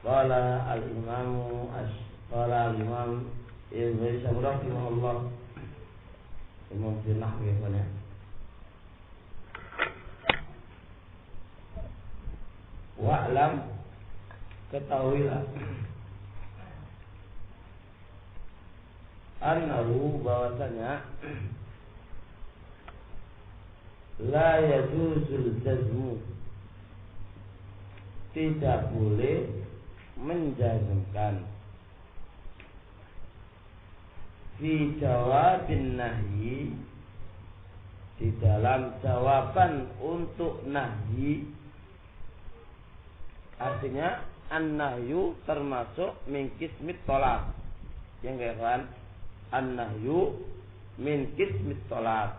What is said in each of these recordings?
Qala al-imam Ibnu Hisham rahimahullah, Imam Nahwi ya. Wa'lam, ketahuilah, annahu, bahwasanya la yajuzul jazmu, tidak boleh menjazmkan fi jawabin nahyi, di dalam jawaban untuk nahyi. Artinya an-nahyu termasuk min qismit tolak. Yang kawan, an-nahyu min qismit tolak.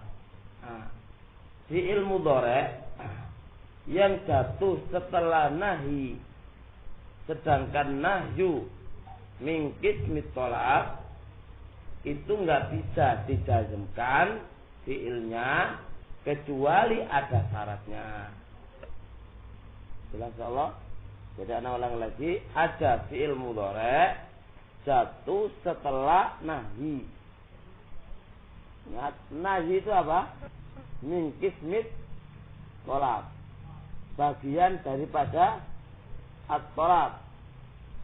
Fi'il mudhari' yang jatuh setelah nahyi, sedangkan nahyu min qismit tolak, itu enggak bisa dijazmkan fi'ilnya kecuali ada syaratnya. Jelas Allah? Jadi ana ulang lagi, ada fi'il mudhari' jatuh setelah nahyi. Nahyi itu apa? Min qismit tolak, bagian daripada at-tolak,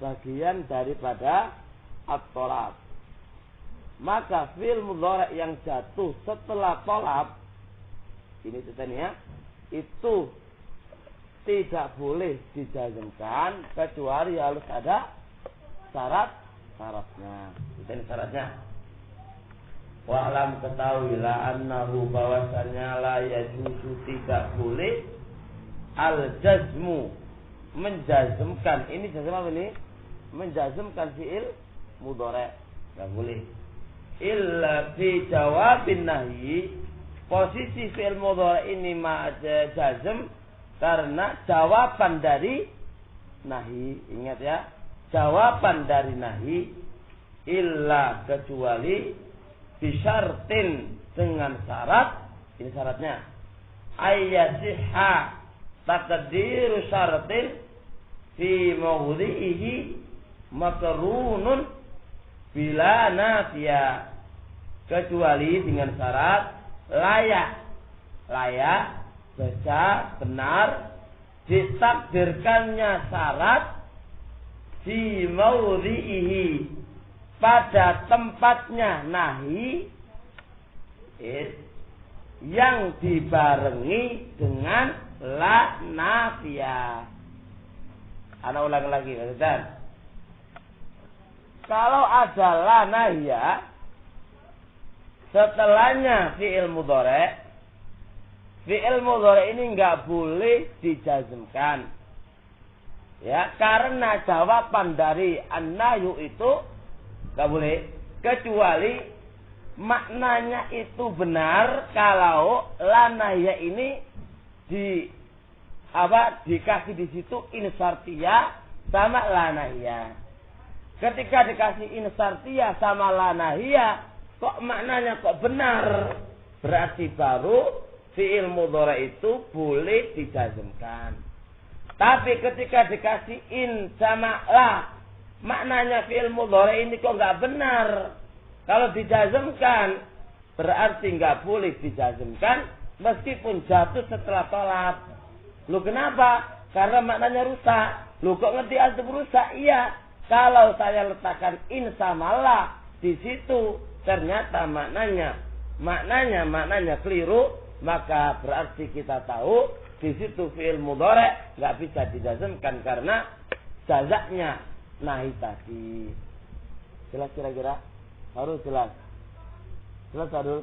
bagian daripada at-tolak. Maka fi'il mudhari' yang jatuh setelah tolak, ini ceritanya, itu tidak boleh dijazmkan kecuali harus ada syaratnya. Ini syaratnya. Wa'lam, ketahuilah, annahu, bahwasanya la yajuzu, tidak boleh al-jazmu, menjazmkan. Ini jazm apa ini? Menjazmkan fi'il mudhari', enggak boleh. Illa fi jawabin nahyi, posisi fi'il mudhari' ini ma'ad jazm karena jawaban dari nahi. Ingat ya, jawaban dari nahi. Illa, kecuali bisyartin, dengan syarat. Ini syaratnya, ayyasihha taqdiru syaratin fi mawdhihi makrunun bila nafiya, kecuali dengan syarat layak bisa benar ditakdirkannya syarat fi mawdhihi, pada tempatnya nahi, yang dibarengi dengan la nafiyah. Ana ulang lagi, dan kalau ada la nahiyah setelahnya fi'il mudhari', fi'il mudhari' ini enggak boleh dijazmkan. Ya, karena jawaban dari an-nahyu itu enggak boleh, kecuali maknanya itu benar kalau la nahiyah ini dikasih di situ insartiyah sama la nahiyah. Ketika dikasih insartiyah sama la nahiyah, kok maknanya kok benar, berarti baru fi'il mudhari' itu boleh dijazmkan. Tapi ketika dikasih in sama la, maknanya fi'il mudhari' ini kok enggak benar. Kalau dijazmkan, berarti enggak boleh dijazmkan meskipun jatuh setelah tolak. Lu kenapa? Karena maknanya rusak. Lu kok ngerti antum rusak? Iya. Kalau saya letakkan in sama la di situ, ternyata maknanya keliru, maka berarti kita tahu di situ fi'il mudhari' enggak bisa dijazmkan karena jazaknya nahi tadi. Jelas kira-kira? Harus jelas. Jelas Adul?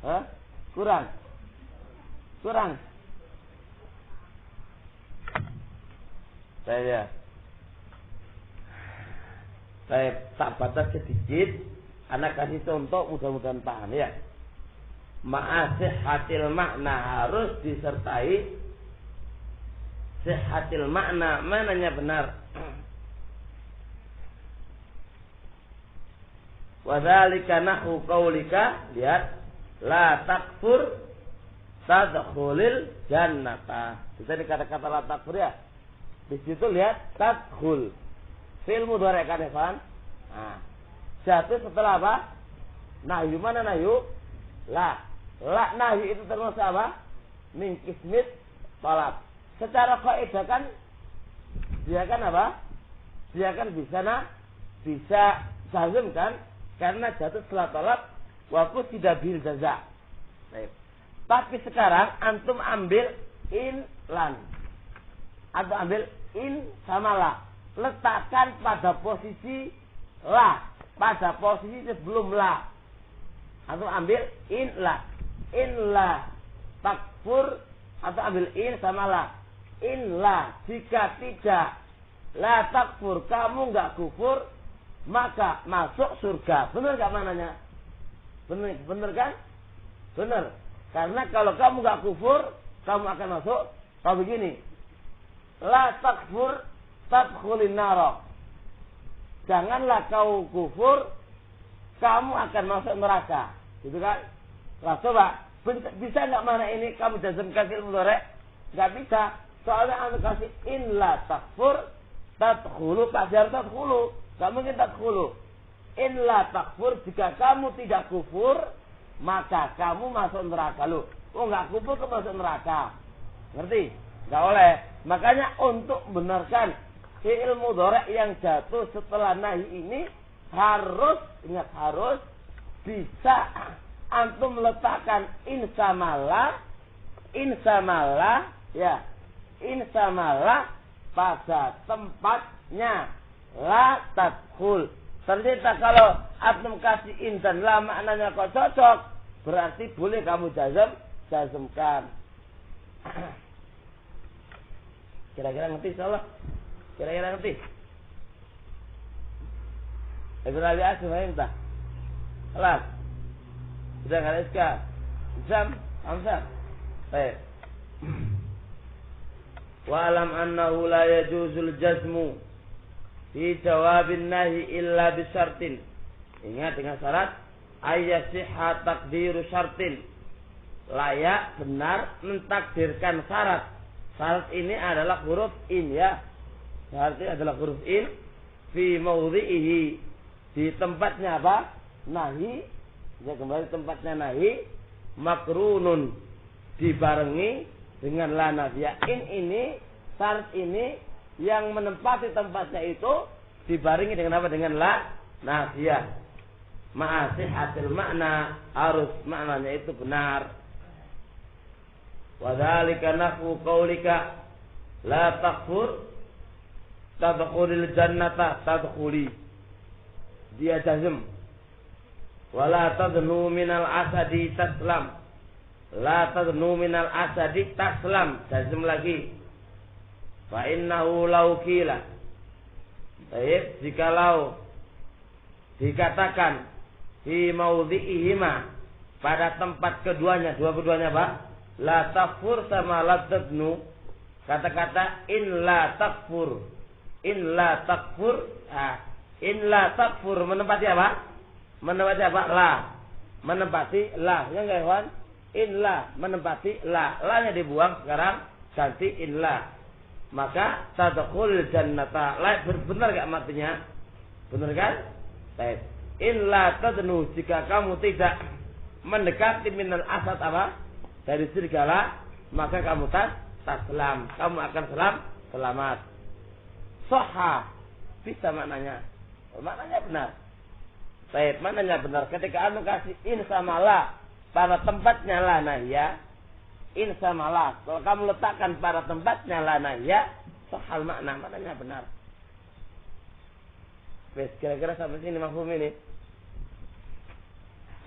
Hah? Kurang? Saya tak batas sedikit, anak kasih contoh, mudah-mudahan paham ya. Ma'asihhatil makna, harus disertai sihhatil makna, mananya benar. Wadzalika nahu qaulika, lihat, la takfur tadkhulil jannata. Kita ini kata-kata la takfur ya. Di situ lihat tadkhul. Fi'il mudhari' kan, Evan? Nah, jatuh setelah apa? Nahyu. Mana nahyu? La. La nahyu itu termasuk apa? Min qismit talab. Secara kaidah kan dia kan apa? Dia kan bisa jazm kan? Karena jatuh setelah talab walaupun tidak bil jaza. Baik. Tapi sekarang antum ambil in lan. Atau ambil in sama la. Letakkan pada posisi la. Pada posisi sebelum la. Atau ambil in la. In la takfur. Atau ambil in sama la. In la. Jika tidak la takfur, kamu enggak kufur, maka masuk surga. Benar enggak mananya? Benar kan? Benar. Karena kalau kamu enggak kufur, kamu akan masuk. Kalau begini, la takfur tadkhulin nar. Janganlah kau kufur, kamu akan masuk neraka. Gitu kan? Lah coba, bisa enggak mana ini kamu jazmkan fi'il mudhari'? Enggak bisa. Soalnya anda kasih in la takfur tadkhulu, tak harus tadkhulu. Enggak mungkin tadkhulu. In la takfur, jika kamu tidak kufur, maka kamu masuk neraka. Loh, enggak kufur kamu masuk neraka. Ngerti? Enggak oleh. Makanya untuk benarkan fi'il mudhari' yang jatuh setelah nahi ini harus, ingat harus bisa antum letakkan in sama la ya, in sama la pada tempatnya. La tadkhul. Ternyata kalau antum kasih in dan la maknanya kok cocok, berarti boleh kamu jazmkan. Kira-kira ngerti insyaallah? Kira-kira ngerti? Ibn Ali Asyif entah. Kelas. Sudah enggak ada SK. Jam, Hamzah. Baik. Wa alam annahu la yajuzul jazmu fi jawabin nahi illa bi syartin. Ingat dengan syarat ayyasihha taqdiru syartin. Layak benar mentakdirkan syarat. Syarat ini adalah huruf in ya. Syarat ini adalah huruf in fi mawdhi'ihi, di tempatnya apa? Nahi. Ya, kembali tempatnya nahi, makrunun, dibarengi dengan la nafiyah. In ini, syarat ini yang menempati tempatnya itu dibarengi dengan apa? Dengan la nafiyah. Ma'asihatil makna, harus maknanya itu benar. Wadzalika nafu qaulika la takfur tadkhulil jannata tadkhuli. Dia jazm. Wala tadnu minal asadi taslam. La tadnu minal asadi taslam. Jazm lagi. Fa innahu law qila. Baik, jikalau dikatakan fi maudhi'ihima, pada tempat keduanya, dua-duanya Pak, la takfur sama la tadnu. Kata-kata in la takfur. In la takfur. In la takfur menempati apa? Menempati apa? La. Menempati la. Ya enggak, Ikhwan? In la menempati la. La-nya dibuang sekarang, ganti in la. Maka tadkhul jannata. La benar enggak matinya? Benar kan? Baik. In la tadnu, jika kamu tidak mendekati minal asad apa? Dari serigala, maka kamu taslam. Kamu akan selamat. Sahha. Bisa maknanya. Maknanya benar. Baik, maknanya benar. Ketika anu kasih in sama la pada tempatnya la nahya, in sama la, kalau kamu letakkan pada tempatnya la nahya, sahal maknanya benar. Wes, kira-kira sampai sini mafhum ini.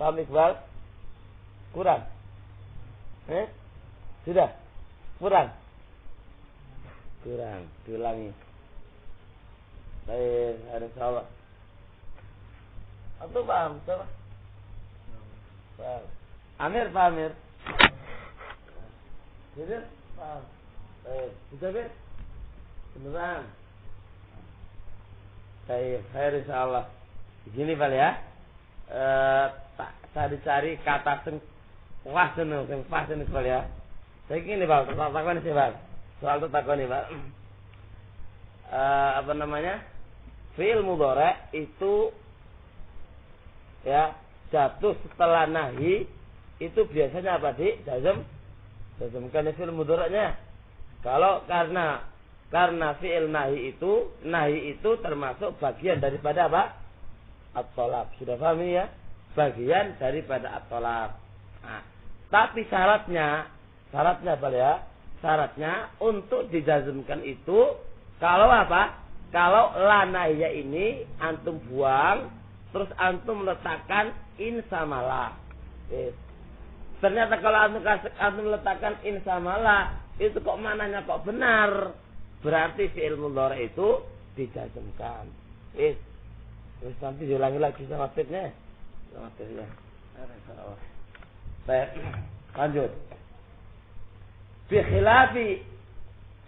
Paham Iqbal? Kurang? Sudah? Kurang? Kurang, diulangi. Baik, insyaallah. Atau paham, coba. Paham. Amir, Pak Amir. Jadi, paham. Baik, bisa kan? Beneran. Baik, insyaallah. Begini Pak ya. Cari kata sing pas ini Pak ya. Saya gini Pak, takon sih Pak. Soal itu takon nih Pak. apa namanya? Fi'il mudhari' itu ya jatuh setelah nahi itu biasanya apa jazmkan fi'il mudhari'nya. Kalau karena fi'il nahi itu termasuk bagian daripada apa? At-talab. Sudah paham ya? Bagian daripada at-talab. Nah, tapi syaratnya apa ya? Syaratnya untuk dijazmkan itu kalau apa? Kalau la nahiyah ini antum buang terus antum letakkan in sama la. Ternyata kalau antum letakkan in sama la, itu kok mananya kok benar. Berarti fi'il mudhari itu dijazmkan. Terus nanti diulangi lagi sama tipnya. Sama tipnya. Baik, lanjut. Bi khilafi,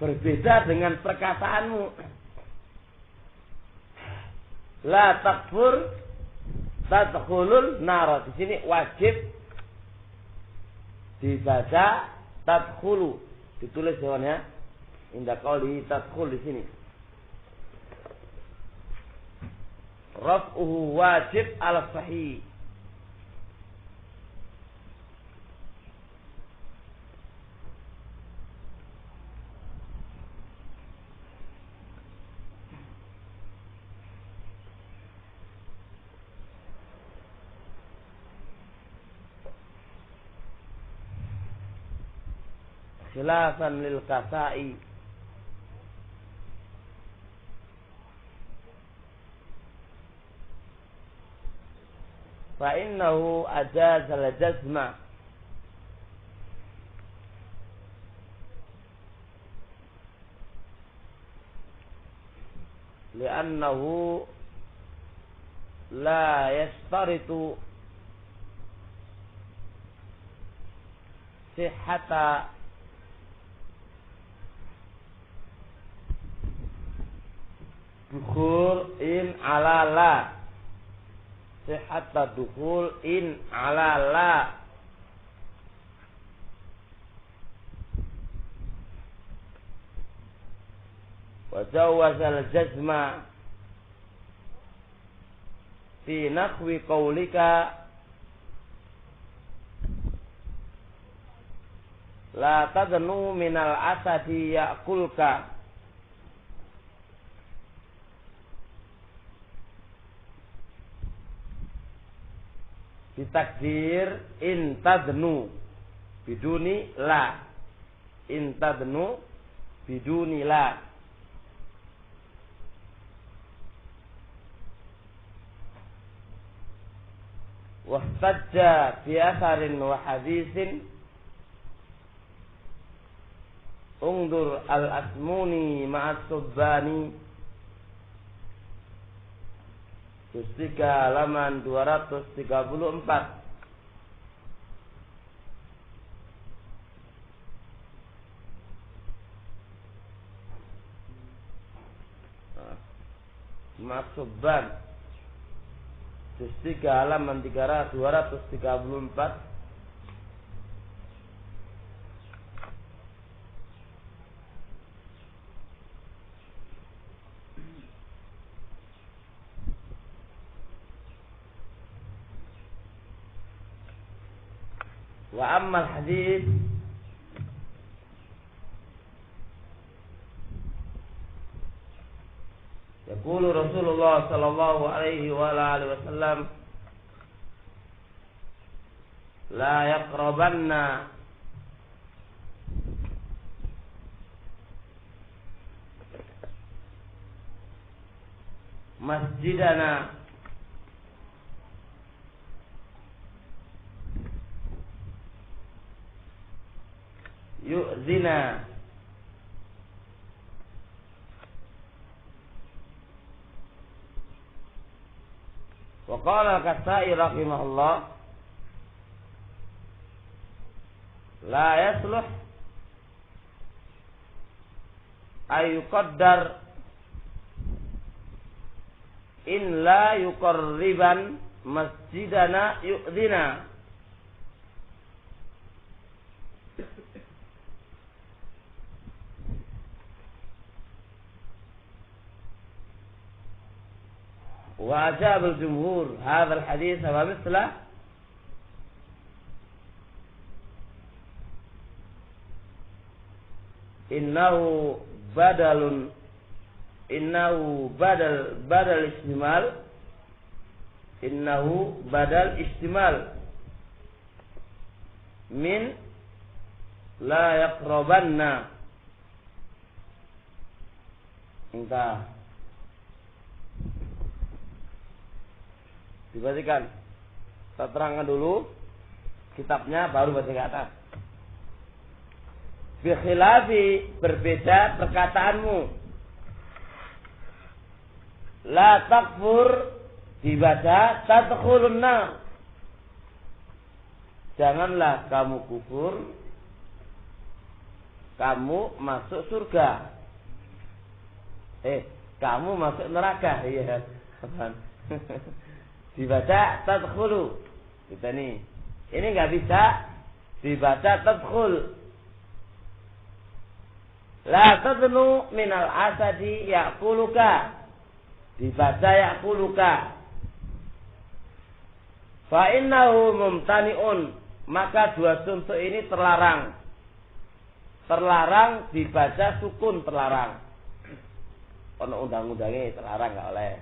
berbeda dengan perkataanmu. La takfur tadkhulul nar. Di sini wajib dibaca tadkhulu. Ditulis ya. Indah qauli tadkhul di sini. Raf'uhu wajib ala sahih. Khilafan lil kasai. Fa innahu ajaza al jazma li'annahu la yastaritu sihhata dukhul in ala la. Sihhata dukhul in ala la. Wa jawaza al-jazma fi nahwi qawlika la tadnu minal asadi ya'kulka. Ditakdir in tadnu biduni la. In tadnu biduni la. Wahtajja bi atharin wa hadithin Ungdur al-Asmuni ma'as Subbani juz 3 halaman 234. Ma'as Subban juz 3 halaman 234. Wa ammal hadis yaqulu Rasulullah sallallahu alaihi wa alihi wasallam la yaqrabanna masjidana yu'zina wa qala al-Kasai rahimahullah la yasluh ay yuqaddar in la yuqarriban masjidana yu'zina. Wa ajabul jumhur hadzal hadis wa mislah innahu badal istimal min la yaqrabanna. Entah dibacakan, saya terangkan dulu kitabnya baru baca ke atas. Bikhilafi, berbeda perkataanmu. La takfur dibaca tadkhulun nar. Janganlah kamu kufur, kamu masuk surga. Kamu masuk neraka. Iya. Dibaca tadkhulu. Kita nih. Ini enggak bisa dibaca tadkhul. La tadnu minal asadi ya'kuluka. Dibaca ya'kuluka. Fa innahu mumtani'un. Maka dua contoh ini terlarang. Terlarang dibaca sukun, terlarang. Ono undang-undangnya terlarang enggak oleh.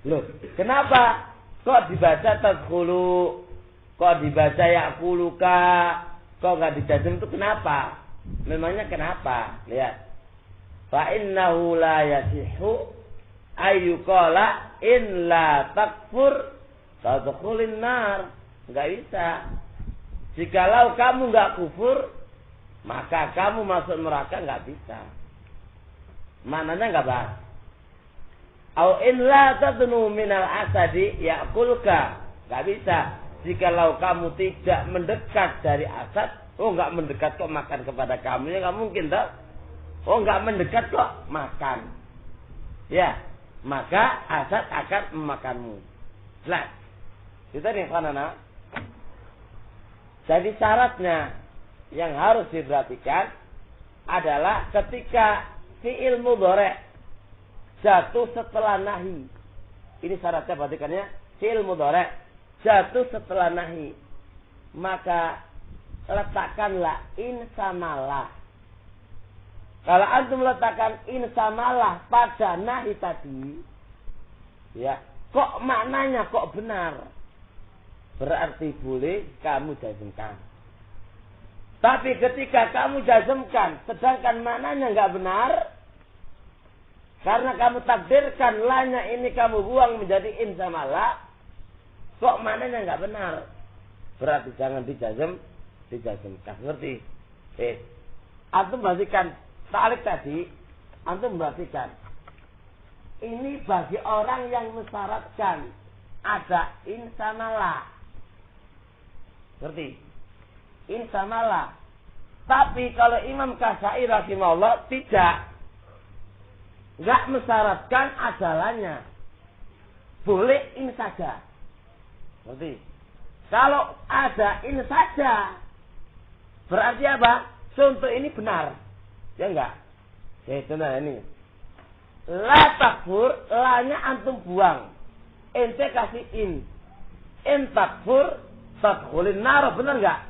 Loh, kenapa kok dibaca tadkhulu? Kok dibaca ya'kuluka? Kok enggak dijazm itu kenapa? Memangnya kenapa? Lihat. Fa innahu la yasihu ayyuqala in la takfur tadkhulin nar. Enggak bisa. Jikalau kamu enggak kufur, maka kamu masuk neraka, enggak bisa. Maknanya enggak bahas. Au in la tadnu minal asadi ya'kulka. Enggak bisa. Jikalau kamu tidak mendekat dari asad, enggak mendekat kok makan kepada kamu, ya enggak mungkin toh. Enggak mendekat kok makan. Ya, maka asad akan memakanmu. Jelas. Kita nih anak. Jadi syaratnya yang harus diperhatikan adalah ketika fi'il mudhari' jatuh setelah nahi. Ini syaratnya, perhatikannya, fi'il mudhari' jatuh setelah nahi. Maka letakkanlah in samalah. Kalau antum letakkan in samalah pada nahi tadi, ya, kok maknanya kok benar? Berarti boleh kamu jazmkan. Tapi ketika kamu jazmkan, sedangkan maknanya enggak benar, karena kamu takdirkan lanya ini kamu buang menjadi in samalah, kok maknanya enggak benar? Berarti jangan dijazmkan. Ngerti? Antum perhatikan ta'liq tadi, antum perhatikan. Ini bagi orang yang mensyaratkan ada in samalah. Ngerti? In samalah. Tapi kalau Imam Kasai rahimahullah tidak, enggak mensyaratkan adalahnya. Boleh in saja. Ngerti? Kalau ada in saja, berarti apa? Contoh ini benar. Ya enggak? Ya contoh ini. La takfur, la-nya antum buang. Ente kasih in. In takfur, tadkhulin nar, benar enggak?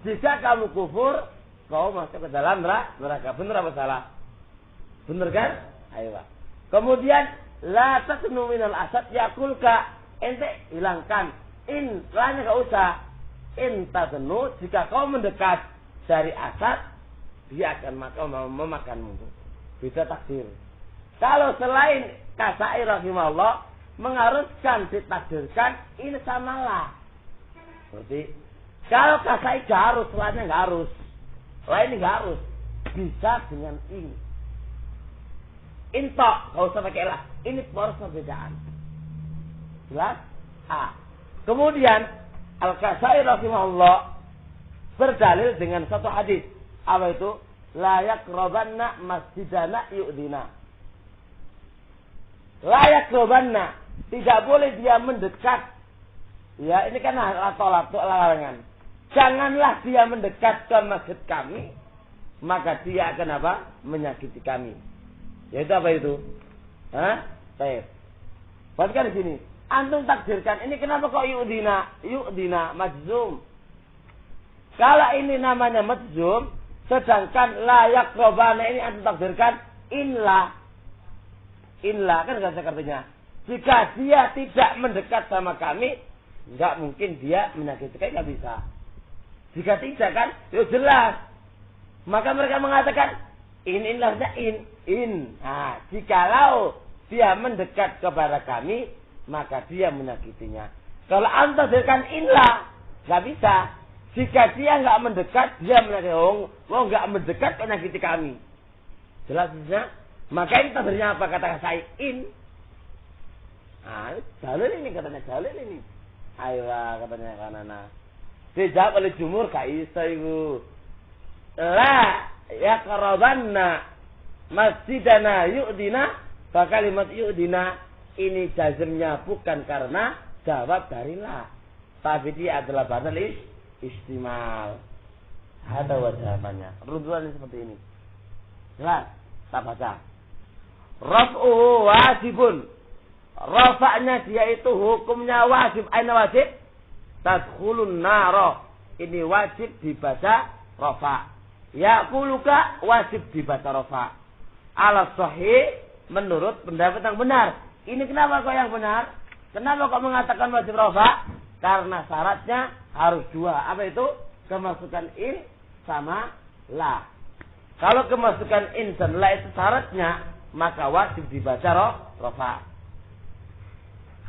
Jika kamu kufur, kau masuk ke dalam neraka. Benar apa salah? Benar kan? Ayo. Kemudian la tasnu minal asad yakulka. Ente hilangkan in, la-nya enggak usah. In tasnu, jika kau mendekat dari asad, dia akan memakanmu. Bisa takdir. Kalau selain Kasai rahimahullah mengharuskan ditakdirkan ini samalah. Berarti kalau Kasai gak harus, lainnya gak harus. Lainnya gak harus. Bisa dengan ini. Intok, gak usah pakai lah. Ini poros perbedaan. Jelas? Kemudian Al-Kasai rahimahullah berdalil dengan satu hadis. Apa itu? La yaqrabanna masjidana yu'dina. La yaqrabanna, tidak boleh dia mendekat. Ya, ini kan larangan. Janganlah dia mendekat ke masjid kami, maka dia akan apa? Menyakiti kami. Yaitu apa itu? Baik. Perhatikan di sini. Antum takdirkan ini kenapa kok yu'dina majzum. Kalau ini namanya majzum, sedangkan la yaqrabana ini antum takdirkan inla kan artinya. Jika dia tidak mendekat sama kami, enggak mungkin dia menyakiti kami, enggak bisa. Jika tidak kan, ya jelas. Maka mereka mengatakan inilah in. Nah, jikalau dia mendekat kepada kami, maka dia menyakitinya. Kalau antum takdirkan inla, enggak bisa. Jika dia enggak mendekat, dia menyakiti. Oh, enggak mendekat menyakiti kami. Jelas bisa? Maka ini takdirnya apa? Kata saya in. Ah, dalil ini katanya dalil ini. Ayo katanya kanana. Dijawab oleh jumhur gak iso iku. La yaqrabanna masjidana yu'dina. Kalimat yu'dina ini jazmnya bukan karena jawab dari la, tapi dia adalah badal istimal. Ada wajahannya. Runtuhan seperti ini. Jelas? Tak baca. Raf'uhu wajibun. Rafa'nya dia itu hukumnya wajib. Aina wajib? Tadkhulun naro. Ini wajib dibaca rafa'. Ya'kuluka wajib dibaca rafa'. Ala sahih menurut pendapat yang benar. Ini kenapa kok yang benar? Kenapa kok mengatakan wajib rafa'? Karena syaratnya harus dua. Apa itu? Kemasukan in sama la. Kalau kemasukan in dan la itu syaratnya, maka wajib dibaca rafa'.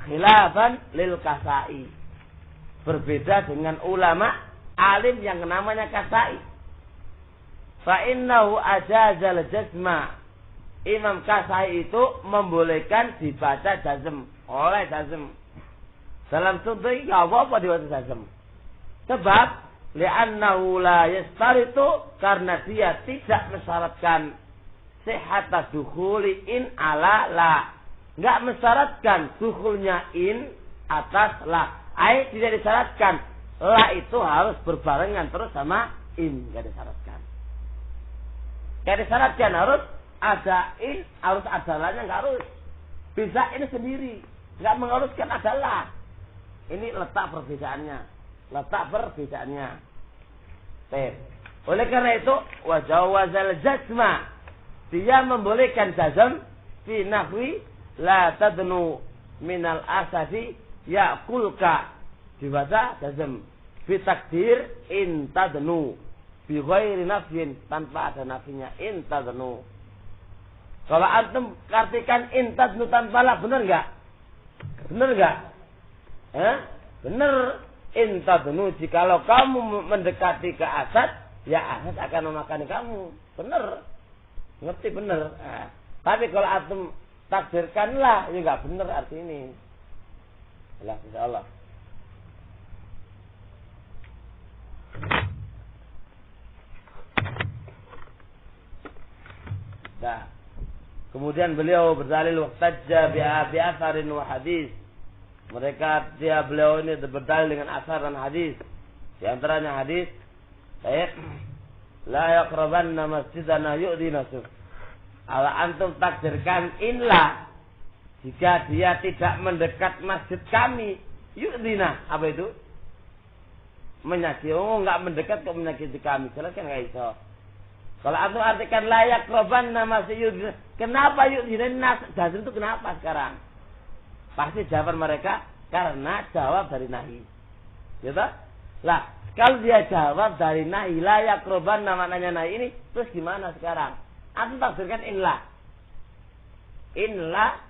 Khilafan lil kasai. Berbeda dengan ulama alim yang namanya kasai. Fa innahu ajazal jazma. Imam Kasai itu membolehkan dibaca jazm oleh jazm. Dalam contoh ini enggak apa-apa dibaca jazm. Sebab li'annahu la yastaritu, karena dia tidak mensyaratkan sihhata dukhuli in ala la. Enggak mensyaratkan dukhulnya in atas la. Tidak disyaratkan la itu harus berbarengan terus sama in, enggak disyaratkan. Enggak disyaratkan harus ada in, harus ada la-nya, enggak harus. Bisa ini sendiri, enggak mengharuskan ada la. Ini letak perbedaannya. Oleh karena itu wajawazal jazma, dia membolehkan jazm fi nahwi la tadnu minal asadi ya'kulka, dibaca jazm fi takdir in tadnu bi ghairi nafyin, tanpa ada nafinya in tadnu. Kalau antum artikan in tadnu tanpa la, benar enggak? Benar. In tadnu, jikalau kamu mendekati ke asad, ya asad akan memakan kamu. Benar. Ngerti benar. Nah, tapi kalau antum takdirkanlah, ya enggak benar arti ini. Allah, insyaallah. Nah, kemudian beliau berdalil waqtajja bi atharin wa hadis. Beliau ini berdalil dengan asar dan hadis. Di antaranya hadis, la yaqrabanna masjidana yu'dina suf. Ala antum takdirkan inla, jika dia tidak mendekat masjid kami, yu'dina, apa itu? Menyakiti. Oh, enggak mendekat kok menyakiti kami. Jelas kan enggak iso. Kalau antum artikan la yaqrabanna masjid yu'dina, kenapa yu'dina nas? Itu kenapa sekarang? Pasti jawaban mereka karena jawab dari nahi. Ya toh? Lah, kalau dia jawab dari nahi, la yaqraban namanya nahi ini, terus gimana sekarang? Antum tafsirkan inla. Inla,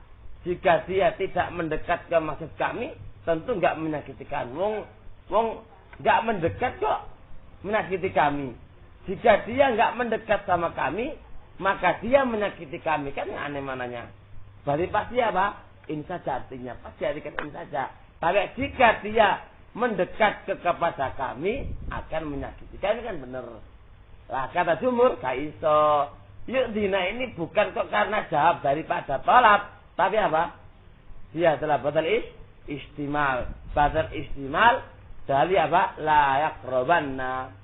jika dia tidak mendekat ke masjid kami, tentu enggak menyakiti kami. Wong enggak mendekat kok menyakiti kami. Jika dia enggak mendekat sama kami, maka dia menyakiti kami. Kan aneh mananya. Berarti pasti apa? In saja artinya, pasti artikan in saja. Tapi jika dia mendekat kepada kami, akan menyakiti kami, kan benar. Lah kata jumhur, kaiso. Yu'dina ini bukan kok karena jawab daripada talab, tapi apa? Dia adalah badal istimal. Badal istimal dari apa? La yaqrabanna.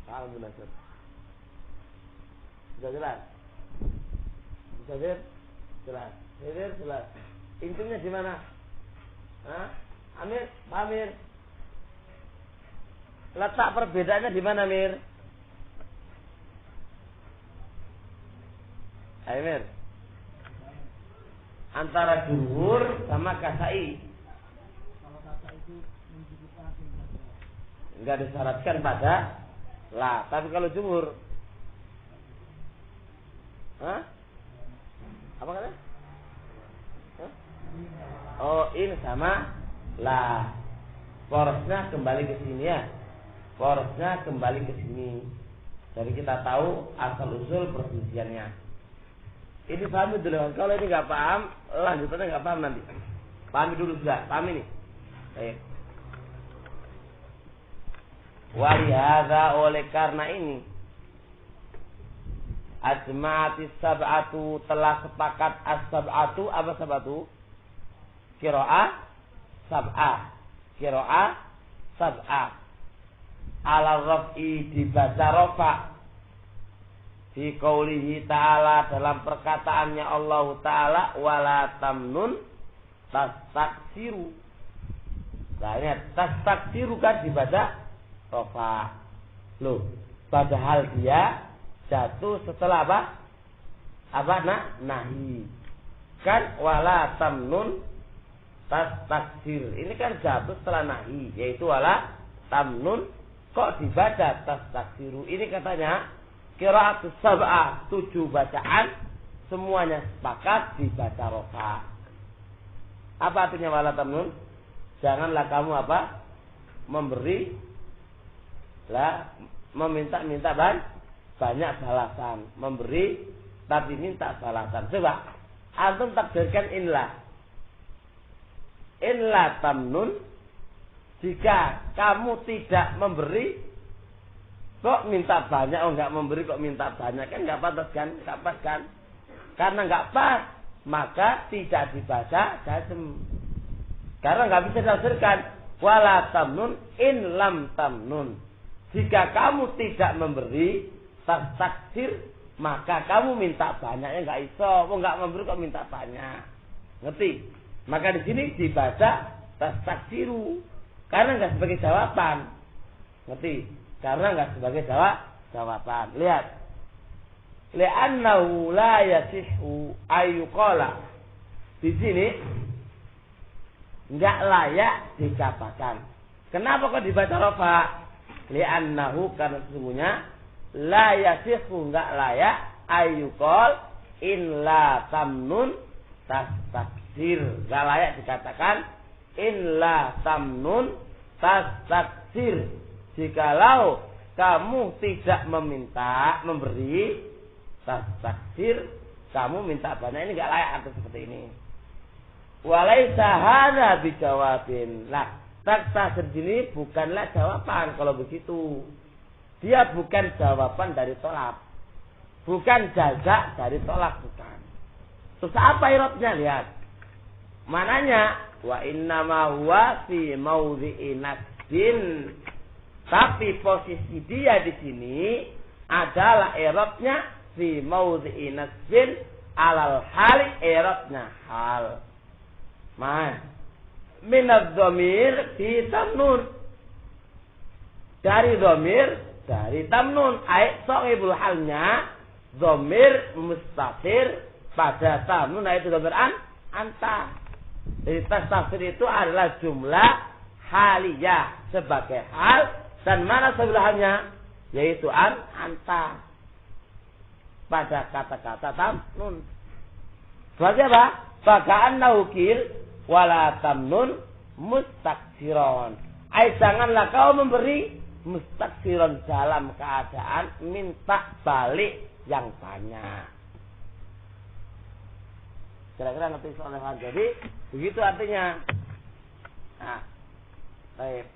Alhamdulillah. Sudah jelas? Musafir jelas. Hidir jelas. Intinya di mana? Amir, Amir. Letak perbedaannya di mana, Mir? Amir. Antara jumhur sama kasai. Kalau kata itu menunjukkan Enggak disyaratkan pada la, tapi kalau jumhur apa kata? Oh, in sama la. Porosnya kembali ke sini ya. Porosnya kembali ke sini. Jadi kita tahu asal usul perselisihannya. Ini paham dulu. Kalau ini nggak paham, lanjutannya nggak paham nanti. Pahami dulu sudah. Paham ini. Baik. Walihada, oleh karena ini ajma'atis sab'atu, telah sepakat as-sab'atu. Apa sab'atu? Qira'ah sab'ah. Qira'ah sab'ah. Ala raf'i, dibaca rafa. Fi qaulihi ta'ala, dalam perkataannya Allah Ta'ala, wala tamnun tastaksiru. Nah ini tastaksiru kan dibaca rafa. Loh, padahal dia jatuh setelah apa? Nahi. Kan wala tamnun tastaksir. Ini kan jatuh setelah nahi, yaitu wala tamnun, kok dibaca tastaksiru. Ini katanya qira'atus sab'ah, 7 bacaan semuanya sepakat dibaca rafa. Apa artinya wala tamnun? Janganlah kamu apa? Memberi lah, meminta-minta banyak balasan. Memberi tapi minta balasan. Coba antum takdirkan inlah tamnun, jika kamu tidak memberi kok minta banyak. Oh, enggak memberi kok minta banyak, kan enggak pantas kan? Enggak pas kan? Karena enggak pas, maka tidak dibaca jazm. Karena enggak bisa ditafsirkan wala tamnun in lam tamnun. Jika kamu tidak memberi tastaksir, maka kamu minta banyaknya enggak iso. Oh, enggak memberi kok minta banyak. Ngerti? Maka di sini dibaca tastaksiru karena enggak sebagai jawaban. Ngerti? Karena enggak sebagai jawaban. Lihat. Li'annahu la yasihu ayyuqala. Di sini enggak layak dikatakan. Kenapa kok dibaca rafa? Li'annahu, karena sesungguhnya la yasihu, enggak layak ayyuqal in la tamnun tastaksir. Enggak layak dikatakan in la tamnun tastaksir. Jikalau kamu tidak memberi tastaksir, kamu minta banyak, ini enggak layak atau seperti ini. Walaisa hadza bijawabin. Lah, tastaksir ini bukanlah jawaban kalau begitu. Dia bukan jawaban dari tolak. Bukan jaza dari tolak, bukan. Terus apa irobnya? Lihat. Mananya? Wa innama huwa fi mawdhi'i nasbin. Tapi posisi dia di sini adalah irobnya fi mawdhi'i nasbin, alal hali, irobnya hal. Minadh dhamir fi tamnun. Dari dhamir, dari tamnun. Ai sahibul halnya dhamir mustatir pada tamnun, yaitu dhamir anta. Jadi tasafir itu adalah jumlah haliyah sebagai hal, dan mana sebelahnya? Yaitu anta pada kata-kata tamnun. Sebagai apa? Bagaan naukil wala tamnun mustaksiron. Janganlah kau memberi mustaksiron dalam keadaan minta balik yang banyak. Kira-kira ngerti soalnya. Jadi begitu artinya. Nah, baik.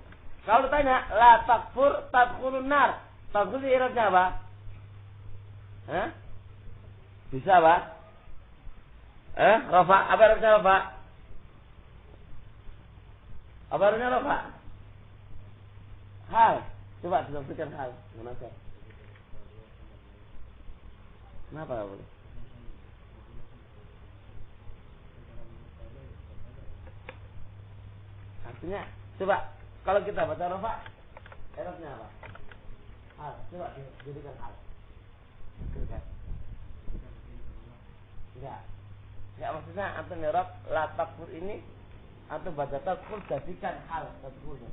Kalau tanya la takfur tadkhulun nar, takfur itu irabnya apa? Bisa apa? Rafa, apa irabnya rafa? Apa artinya rafa? Hal. Coba disebutkan hal. Kenapa? Kenapa boleh? Artinya, coba kalau kita baca rafa, i'rabnya apa? Hal, coba jadikan hal. Enggak maksudnya antum i'rab la takfur ini atau baca takfur jadikan hal takfurnya.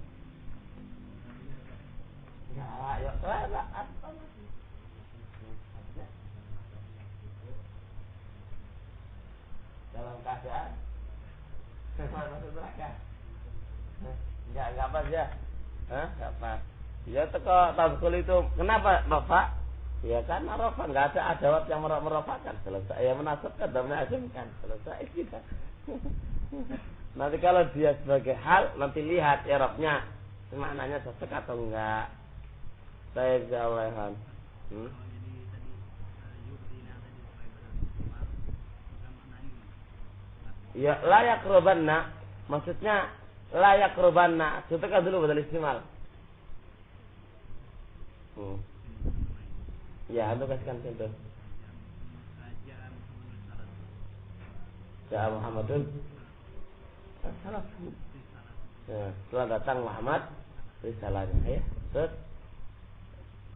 Ya, ya, apa lagi? Dalam keadaan masuk neraka. Enggak apa ya. Enggak apa. Ya teko tafsir itu kenapa rafa? Ya kan rafa enggak ada adawat yang merafakan. Selesai ya menasabkan dan menasabkan. Selesai kita. Nanti kalau dia sebagai hal nanti lihat i'rabnya maknanya cocok atau enggak. Saya jawabkan. Ya layak robanna, maksudnya layak robanna. Contohkan dulu badal istimal. Ya, anda kasihkan contoh. Ya Muhammadun. Salah. Ya, setelah datang Muhammad, risalahnya. Ya, terus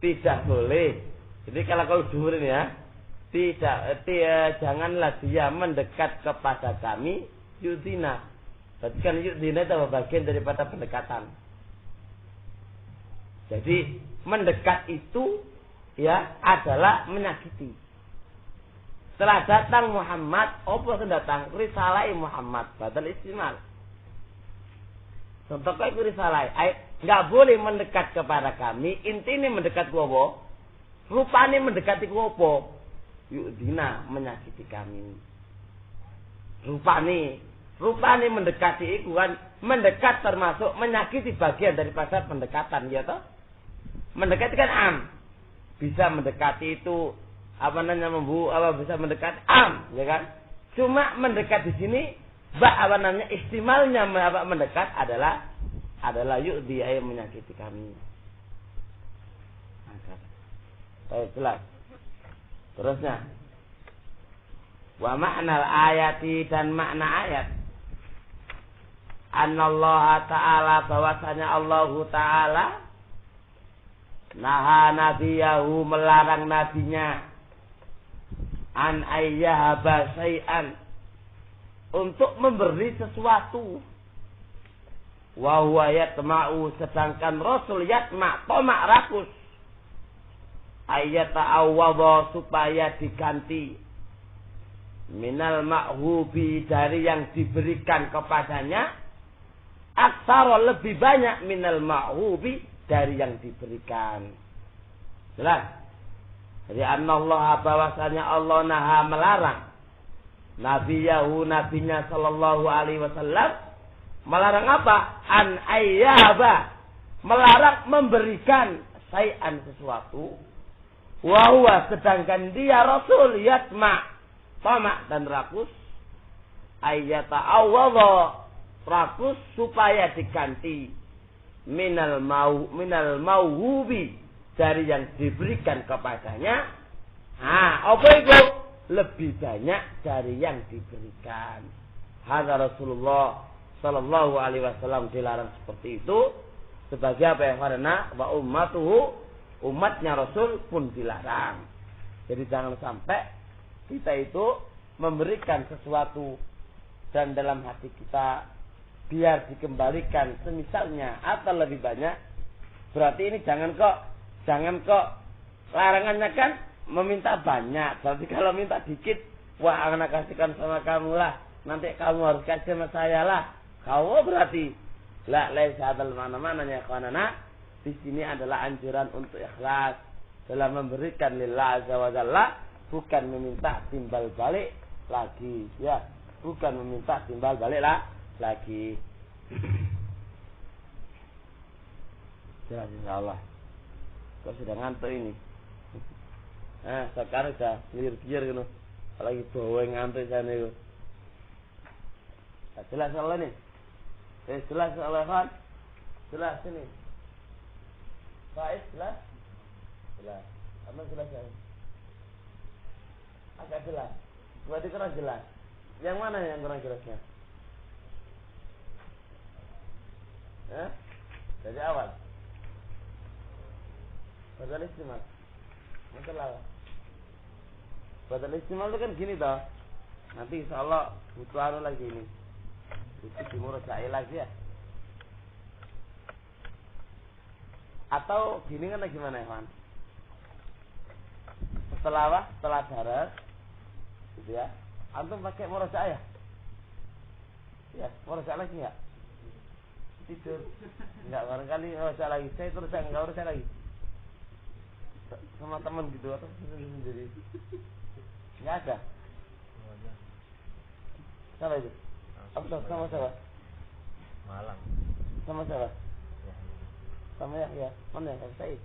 tidak boleh. Jadi kalau kau jumhurin ya, janganlah dia mendekat kepada kami yudina. Berarti kan yudina itu bagian daripada pendekatan. Jadi mendekat itu ya adalah menyakiti. Setelah datang Muhammad, apa yang datang? Risalah Muhammad, badal istimal. Contohnya itu risalah. Enggak boleh mendekat kepada kami. Intinya mendekat ku apa? Rupanya mendekati ku apa? Yudina, menyakiti kami. Rupanya mendekati itu kan mendekat termasuk menyakiti bagian daripada pendekatan, ya toh? Mendekati kan am. Bisa mendekati itu apa namanya bisa mendekat am, ya kan? Cuma mendekat di sini apa namanya istimalnya mendekat adalah yudi ay menyakiti kami. Baik, jelas. Terusnya wa ma'nal ayati dan makna ayat annallaha ta'ala bahwasanya Allah ta'ala naha nabiyahu melarang nabinya an ayyahaba syai'an untuk memberi sesuatu wa huwa yatma'u sedangkan Rasul yatma' tomak rakus ayata awwadha supaya diganti minal ma'hubi dari yang diberikan kepadanya aksara lebih banyak minal ma'hubi dari yang diberikan. Jelas. Jadi anallaha bahwasanya Allah naha melarang nabinya sallallahu alaihi wasallam melarang apa? An ayyaba melarang memberikan syai'an sesuatu wa sedangkan dia Rasul yatma tamak dan rakus ayyata awwadha rakus supaya diganti minal mauhubi dari yang diberikan kepadanya. Apa itu? Lebih banyak dari yang diberikan. Hadza Rasulullah sallallahu alaihi wasallam dilarang seperti itu sebagai apa yang karena wa ummatuhu umatnya Rasul pun dilarang. Jadi jangan sampai kita itu memberikan sesuatu dan dalam hati kita biar dikembalikan semisalnya atau lebih banyak. Berarti ini jangan kok larangannya kan meminta banyak. Berarti kalau minta dikit, wah anak kasihkan sama kamu lah. Nanti kamu harus kasih sama saya lah. Kamu berarti la laisa adal mana-mananya kawanana. Di sini adalah anjuran untuk ikhlas dalam memberikan lillah azza wa jalla, bukan meminta timbal balik lagi, ya, bukan meminta timbal balik lagi. Jelas insyaallah. Kau sudah ngantuk ini. Sekarang sudah clear gitu. Apalagi bawa ngantuk sana itu. Jelas Allah nih. Jelas Allah kan? Jelas ini. Faiz jelas? Jelas. Apa jelas ya? Agak jelas. Berarti kurang jelas. Yang mana yang kurang jelasnya? Dari awal. Badal istimal. Masalah. Badal istimal itu kan gini toh. Nanti insyaallah butuh anu lagi ini. Itu dimurajai lagi ya. Atau gini kan gimana ya, Man? Setelah daras gitu ya. Antum pakai murajaah ya? Ya, murajaah lagi enggak? Tidur. Enggak, barangkali murajaah lagi. Saya terus enggak murajaah lagi. Sama teman gitu atau sendiri. Enggak ada. Siapa itu? Sama siapa? Malang. Sama siapa? Sama ya. Mana ya? Said.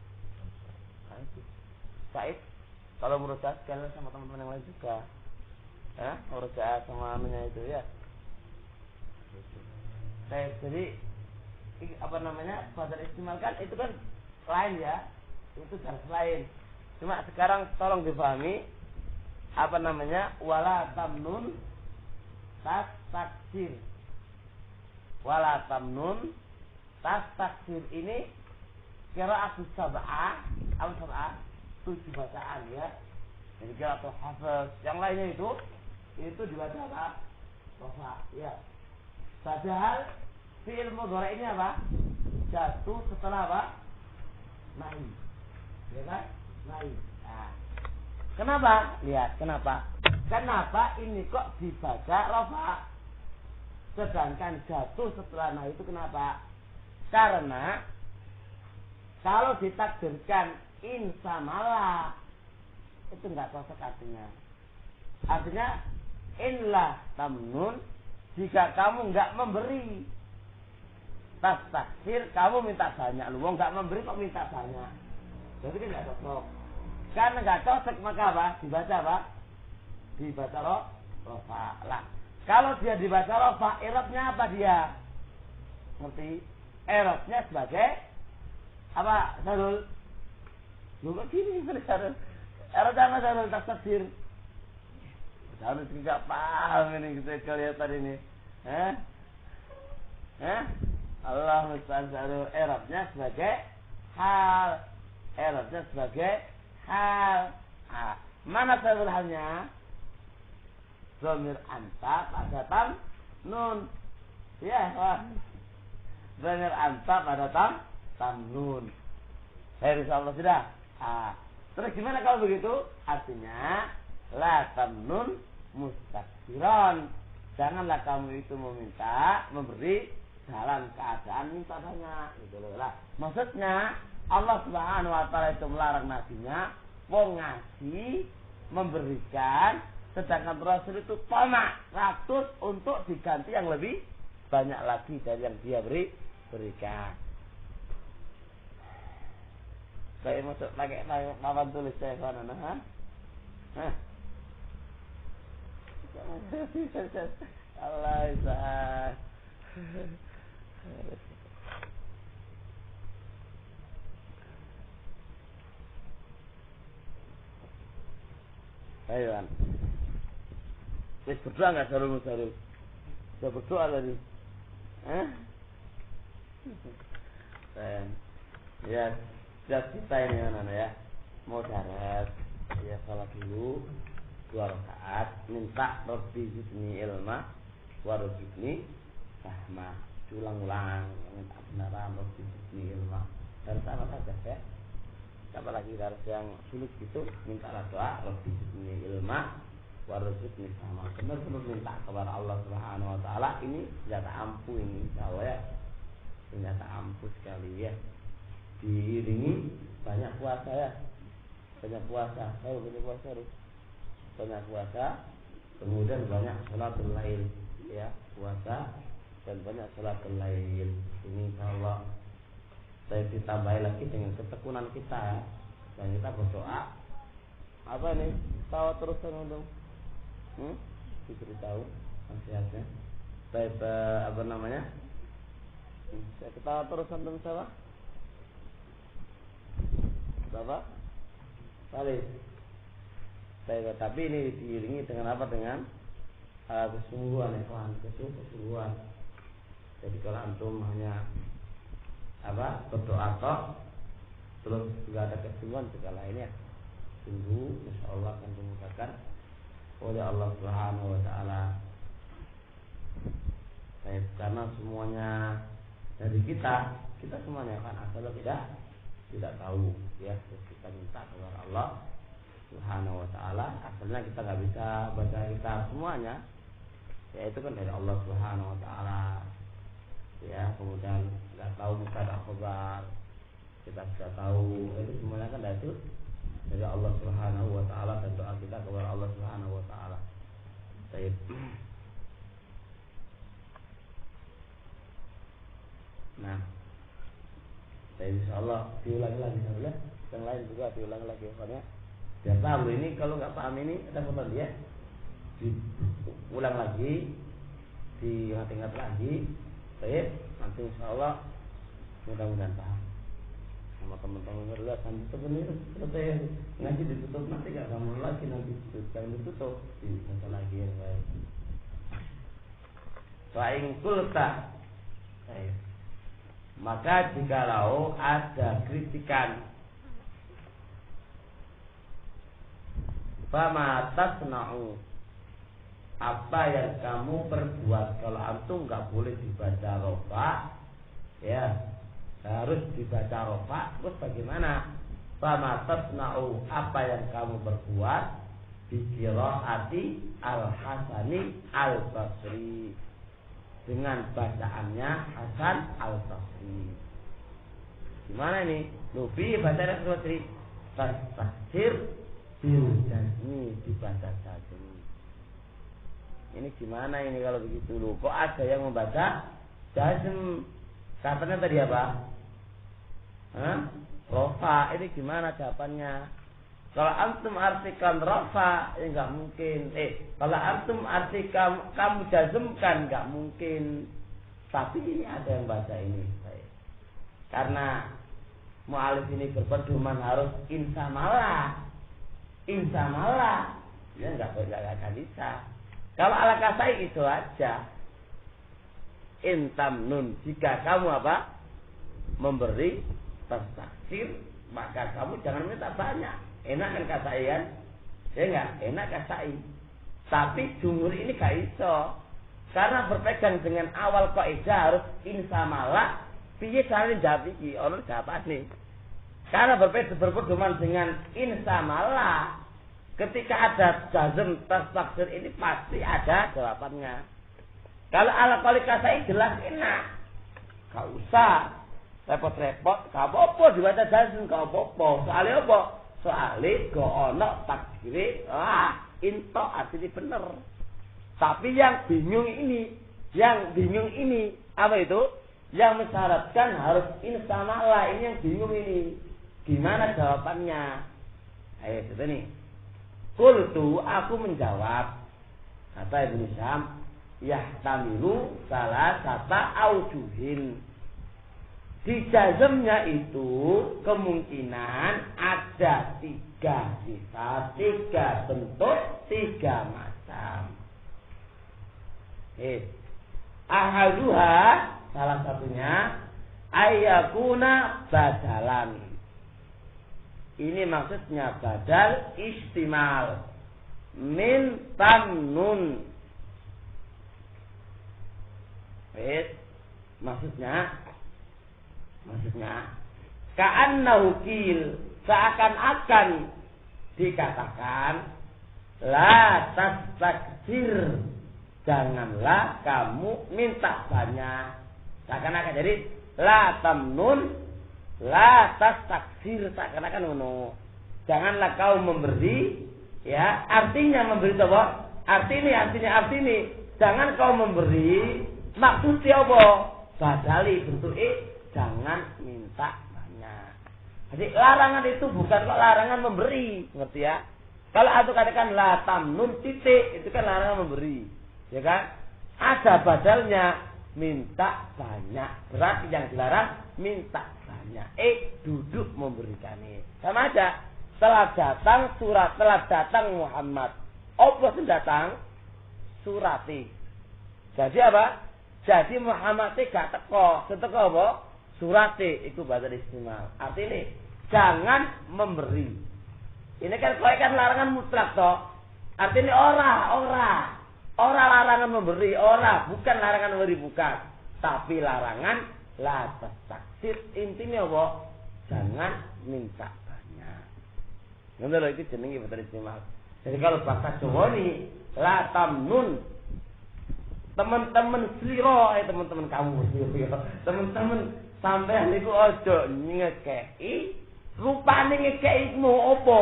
Said. Kalau murajaah sekalian sama teman-teman yang lain juga. Murajaah sama anunya itu ya. Said. Jadi apa namanya? Badal istimal kan itu kan lain ya. Itu jelas lain. Cuma sekarang tolong dipahami apa namanya? Wala tamnun taksir. Wala tamnun taksir ini qira'atus sab'ah, al-sab'ah 7 bacaan ya. Jadi qira'atul hafaz. Yang lainnya itu dibaca apa? Rafa ya. Padahal fi'il mudhari ini apa? Jatuh setelah apa? Nahi. Ya kan? Nahi. Nah. Kenapa? Lihat, kenapa? Kenapa ini kok dibaca rafa? Sedangkan jatuh setelah nahi itu kenapa? Karena kalau ditakdirkan insamalah itu enggak cocok artinya. Artinya inlah tamnun jika kamu enggak memberi. Tas taksir kamu minta banyak, lu enggak memberi kok minta banyak. Jadi kan enggak cocok. Karena enggak cocok maka apa? Dibaca apa? Dibaca rafa. Lah, kalau dia dibaca rafa, i'rabnya apa dia? Ngerti? I'rabnya sebagai apa? Sarul. Lu kok gini Sarul? I'rabnya apa sarul taksir? Harus enggak paham ini kita kelihatan ini. Allah musta'an sarul. I'rabnya sebagai hal. I'rabnya sebagai hal. Mana sarul halnya? Dhamir anta pada nun. Ya, wah. Dhamir anta pada nun. Insyaallah sudah. Terus gimana kalau begitu? Artinya la tamnun mustakbiran. Janganlah kamu itu memberi dalam keadaan minta banyak gitu loh. Lah, maksudnya Allah Subhanahu wa taala itu melarang nabinya wong ngasih memberikan, sedangkan Rasul itu tamak ratus untuk diganti yang lebih banyak lagi dari yang dia berikan. Saya masuk pakai papan tulis saya mana? Allah Isah. Ayo kan. Wis berdoa enggak Sarul? Sudah berdoa tadi. Ya, sudah kita ini anak ya. Mau darat, ya salat dulu 2 rakaat, minta Rabbi zidni ilma warzuqni fahma. Ulang-ulang minta kebenaran Rabbi zidni ilma. Dan sama saja ya. Apalagi harus yang sulit gitu, mintalah doa Rabbi zidni ilma warzuqni fahma. Benar-benar minta kepada Allah Subhanahu wa taala, ini senjata ampuh ini insyaallah ya. Senjata ampuh sekali ya. Diiringi banyak puasa ya. Banyak puasa. Banyak puasa, kemudian banyak salatul lail ya, puasa dan banyak salatul lail. Ini insyaallah saya ditambahi lagi dengan ketekunan kita dan kita berdoa. Apa nih? Tahu terus dong. Diberitahu nasihatnya. Baik, apa namanya? Saya ketawa terus antum siapa? Bapak? Salih. Baik, tapi ini diiringi dengan apa? Dengan kesungguhan, kesungguhan. Jadi kalau antum hanya berdoa toh terus juga ada kesimpulan segala ini ya. Tunggu, insya Allah akan dimudahkan oleh Allah Subhanahu Wa Taala. Baik, karena semuanya dari kita semuanya kan asal tidak tahu ya, terus kita minta kepada Allah Subhanahu Wa Taala. Asalnya kita nggak bisa baca kitab semuanya, ya itu kan dari Allah Subhanahu Wa Taala. Ya, kemudian nggak tahu mubtada khabar, kita sudah tahu itu semuanya kan dari Allah Subhanahu Wa Taala, dan doa kita kepada Allah Subhanahu Wa Taala. Baik. Nah, insyaallah diulangi lagi ya. Yang lain juga diulangi lagi pokoknya. Biar paham ini, kalau nggak paham ini ada apa dia? Diulang lagi, diingat-ingat lagi. Baik, nanti insyaallah mudah-mudahan paham. Sama teman-teman berdua sampai sebenarnya selesai ngaji ditutup, nanti nggak kamu lagi, nanti jangan ditutup, dibaca lagi yang baik. Fa'in kulta, maka jikalau ada kritikan, fama tasna'u, apa yang kamu perbuat. Kalau antum nggak boleh dibaca rofa, ya harus dibaca rofa. Terus bagaimana? Fama tasna'u, apa yang kamu perbuat, bi qiraati al-Hasani al-Basri, dengan bacaannya Hasan al-Basri. Gimana ini? Nubi baca Al-Basri, tasahhir bil jazmi, dibaca jazm. Ini gimana ini kalau begitu loh? Kok ada yang membaca jazm? Katanya tadi apa? Rofa. Ini gimana jawabannya? Kalau antum artikan rofa, ya nggak mungkin. Kalau antum artikan kamu jazmkan, nggak mungkin. Tapi ini ada yang baca ini. Baik. Karena mu'alif ini berpedoman harus insamalah. Ya nggak akan bisa. Kalau ala kasai itu aja. Intam nun, jika kamu memberi taksir, maka kamu jangan minta banyak. Enak kan kasai kan? Ya enggak? Enak kasai. Tapi jumhur ini gak iso. Karena berpegang dengan awal kaidah harus insamalah. Piye carane jawab iki? Ono jawabane. Karena berpedoman dengan insamalah, ketika ada jazm taksir ini pasti ada jawabannya. Kalau ala qali kasai jelas enak. Gak usah repot-repot, gak apa-apa dibaca jazm, gak apa-apa. Soalnya apa? Soalnya go ono takdiri, into asli bener. Tapi yang bingung ini apa itu? Yang mensyaratkan harus insamalah, ini yang bingung ini. Gimana jawabannya? Ayo itu nih. Qultu, aku menjawab, kata Ibnu Syam, yahtamilu salasata aujuhin. Di jazmnya itu kemungkinan ada 3 sifat, 3 bentuk, 3 macam. Ahaduha, salah satunya ayyakuna badalan. Ini maksudnya badal istimal min tamnun. Maksudnya ka'annahu qil, seakan-akan dikatakan la tastakthir, janganlah kamu minta banyak. Seakan-akan jadi la tamnun la tastakthir, seakan-akan ngono. Janganlah kau memberi, ya, artinya memberi apa? Artinya jangan kau memberi, maksudnya apa? Badali bentuk jangan minta banyak. Jadi larangan itu bukan kok larangan memberi, ngerti ya? Kalau aku katakan la tamnun titik, itu kan larangan memberi, ya kan? Ada badalnya minta banyak, berarti yang dilarang minta banyak. Duduk memberikannya. Sama aja. Telah datang Muhammad. Apa sing datang? Surati. Jadi apa? Jadi Muhammad gak teko. Seteko apa? surate iku badal istimal. Artinya jangan memberi. Ini kan larangan mutlak toh. Artinya ora larangan memberi, bukan larangan memberi, bukan. Tapi larangan la taksir. Intinya apa? Jangan minta banyak. Ngono lho iki jenenge badal istimal. Jadi kalau bahasa Jawa ni la tamnun. Teman-teman sliro, teman-teman kamu sliro. Teman-teman sampai niku aja ngekeki, rupane ngekekmu apa?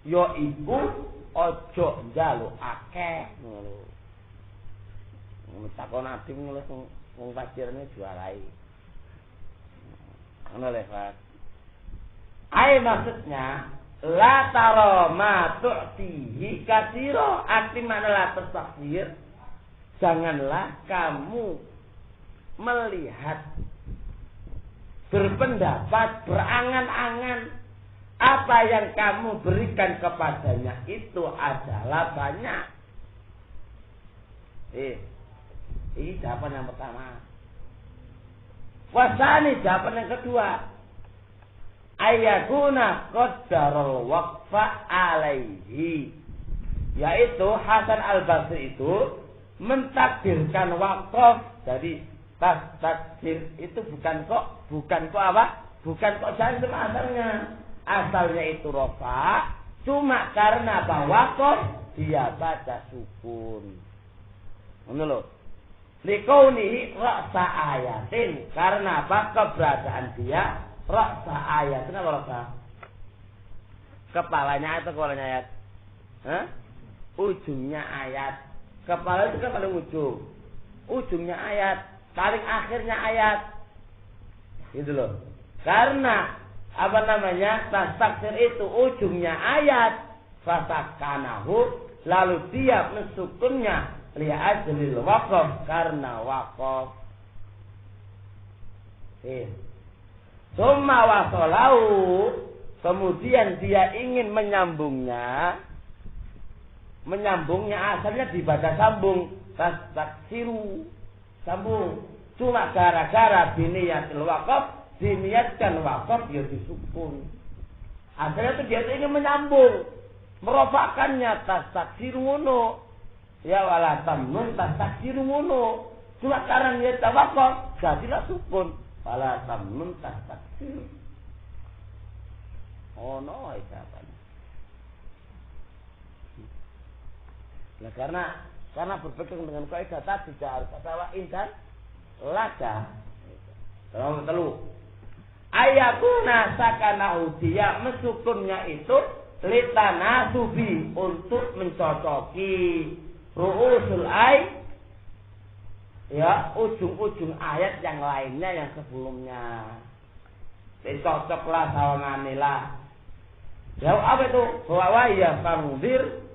Ya iku aja njaluk akeh ngono. Takon ati nulis wong pasirane jualai. Ngono lho, Pak. Maksudnya la taro ma tu'tihi katsira. Arti mana la tasfir? Janganlah kamu melihat, berpendapat, berangan-angan apa yang kamu berikan kepadanya itu adalah banyak. Ini jawaban yang pertama. Wasani jawaban yang kedua. Ayakuna qaddarul waqfa alaihi. Yaitu Hasan Al-Basri itu mentakdirkan wakaf. Jadi takdir itu bukan kok apa? Bukan kok jazm asalnya. Asalnya itu rofa, cuma karena apa? Wakaf dia baca sukun. Ngono lho. Likaunihi ra'sa ayatin. Karena apa? Keberadaan dia ra'sa ayatin. Apa ra'sa? Kepalanya atau kepalanya ayat? Ujungnya ayat. Kepala itu kan paling ujung. Ujungnya ayat. Paling akhirnya ayat. Gitu loh. Karena apa namanya? Tastaksir itu ujungnya ayat. Fasakanahu. Lalu dia mensukunnya li'ajlil waqaf. Karena waqaf. Summa wasolahu. Kemudian dia ingin menyambungnya. Asalnya dibaca sambung. Tastaksiru. Sambung. Cuma gara-gara biniyatil waqaf. Diniatkan wakaf ya disukun. Asalnya itu dia ingin menyambung, merofakannya tastaksiru ngono. Ya wala tamnun tastaksiru ngono. Cuma karena niat wakaf jadilah sukun. Wala tamnun tastaksiru. Oh no, jawabannya. Nah, karena berpegang dengan kaidah tadi harus ada dan lada. Telu. Ayakuna sakanahu dia mesukunnya itu litanasubi untuk mencocoki ru'usul ay, ya ujung-ujung ayat yang lainnya yang sebelumnya. Cocoklah sawangane lah. Ya apa itu? Bahwa ya fangdir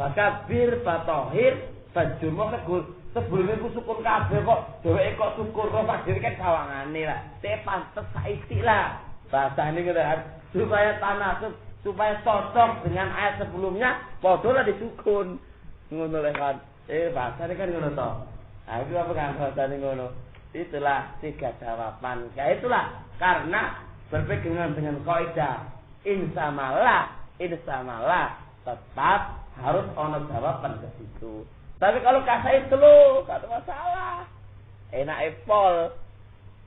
fakabir fatohir fajurmu kegul. Sebelumnya ku syukur kabeh kok dheweke kok syukur kok padahal kan sawangane lah. Teh pantes saiki lah. Bahasane gitu kan. Supaya tanasub, supaya cocok dengan ayat sebelumnya padha lah disukun. Ngono lho kan. Bahasane kan ngono to. Nah, itu apa kan bahasane ngono. Itulah 3 jawaban. Ya itulah karena berpegangan dengan kaidah insamalah tetap harus ono jawaban ke situ. Tapi kalau kasai telu, gak ada masalah. Enak epol.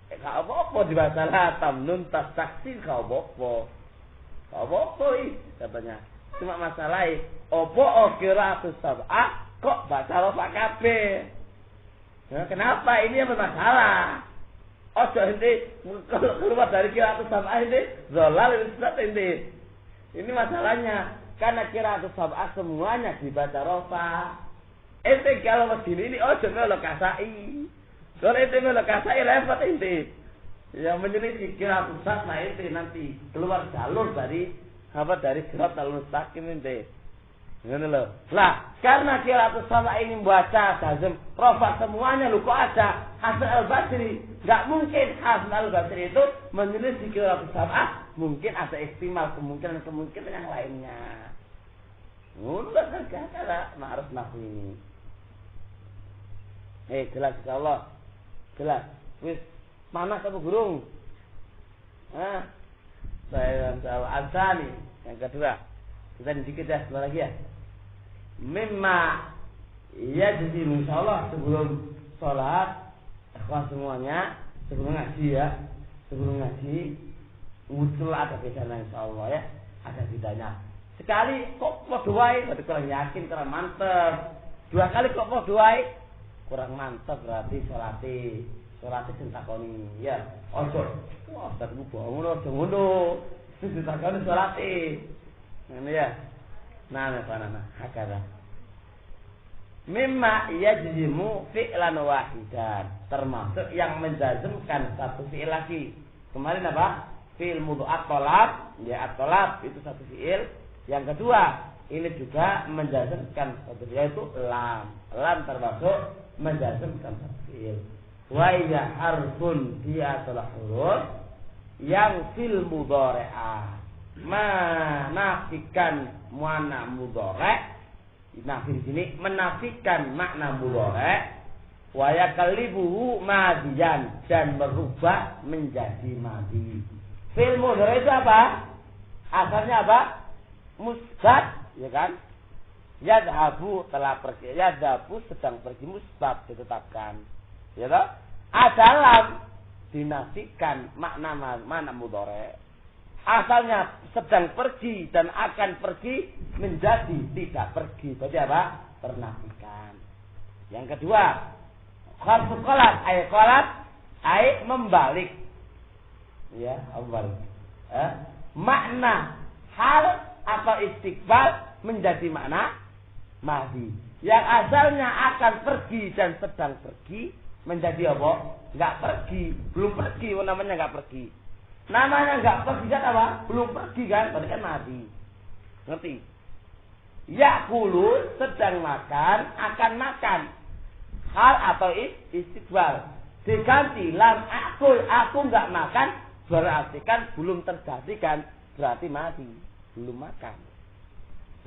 Gak apa-apa di masalah. Tamnun tas taksir gak apa-apa. Gak apa-apa katanya. Cuma masalah opo qira'atus sab'ah kok baca rofa kabeh. Nah, kenapa ini yang bermasalah? Ojo ente kalau keluar dari qira'atus sab'ah ente zalal ini. Ini masalahnya. Karena qira'atus sab'ah semuanya dibaca rofa. Ente kalau begini ini ojo melo kasai. Kalau ente melo kasai repot ente. Yang menyelisih qira'atus sab'ah ente nanti keluar jalur dari siratal mustaqim ente. Ngono lho. Lah, karena qira'atus sab'ah ini membaca jazm rofa semuanya lho kok ada Hasan Al-Basri. Enggak mungkin Hasan Al-Basri itu menyelisih qira'atus sab'ah, mungkin ada ihtimal kemungkinan yang lainnya. Ngono kan kata ma'ruf nahwu ini. Jelas insyaallah. Jelas. Wis Panas apa gurung? Saya Al-Ansani. Yang kedua. Kita dikit ya, sebentar lagi ya. Mimma yajzi insyaallah sebelum sholat, ikhwan semuanya, sebelum ngaji ya. Sebelum ngaji, muncul ada bedanya insyaallah ya. Ada bedanya. Sekali kok podo wae, berarti kurang yakin, kurang mantep. 2 kali kok podo wae, kurang mantep berarti salate sing takoni ya. Ojo, wah tak ku bangun ojo ngono. Sing takoni salate. Ngene ya. Nah, hakada. Mimma yajzimu fi'lan wahidan, termasuk yang menjazmkan satu fi'il lagi. Kemarin apa? Fi'il mudha'at talab, ya at-talab itu satu fi'il. Yang kedua, ini juga menjazmkan satu yaitu lam. Lam termasuk menjazmkan satu fi'il. Wa ya harfun dia telah huruf yang fil mudhari'ah menafikan makna mudhari'. Nafi di sini menafikan makna mudhari'. Wa yakallibuhu madiyan dan berubah menjadi madi. Fil mudhari' itu apa? Asalnya apa? Musbat, ya kan? Yadhabu telah pergi, yadhabu sedang pergi, musbat ditetapkan. Ya toh? Adalam dinafikan makna mudhari'. Asalnya sedang pergi dan akan pergi menjadi tidak pergi. Berarti apa? Ternafikan. Yang kedua, kharfu qalat ay membalik. Ya, membalik. Makna hal atau istiqbal menjadi makna madi. Yang asalnya akan pergi dan sedang pergi menjadi apa? Enggak pergi, belum pergi, namanya enggak pergi. Namanya enggak pergi kan apa? Belum pergi kan, berarti kan madi. Ngerti? Ya'kulu sedang makan, akan makan. Hal atau istiqbal. Diganti lam akul, aku enggak makan, berarti kan belum terjadi kan, berarti madi. Belum makan.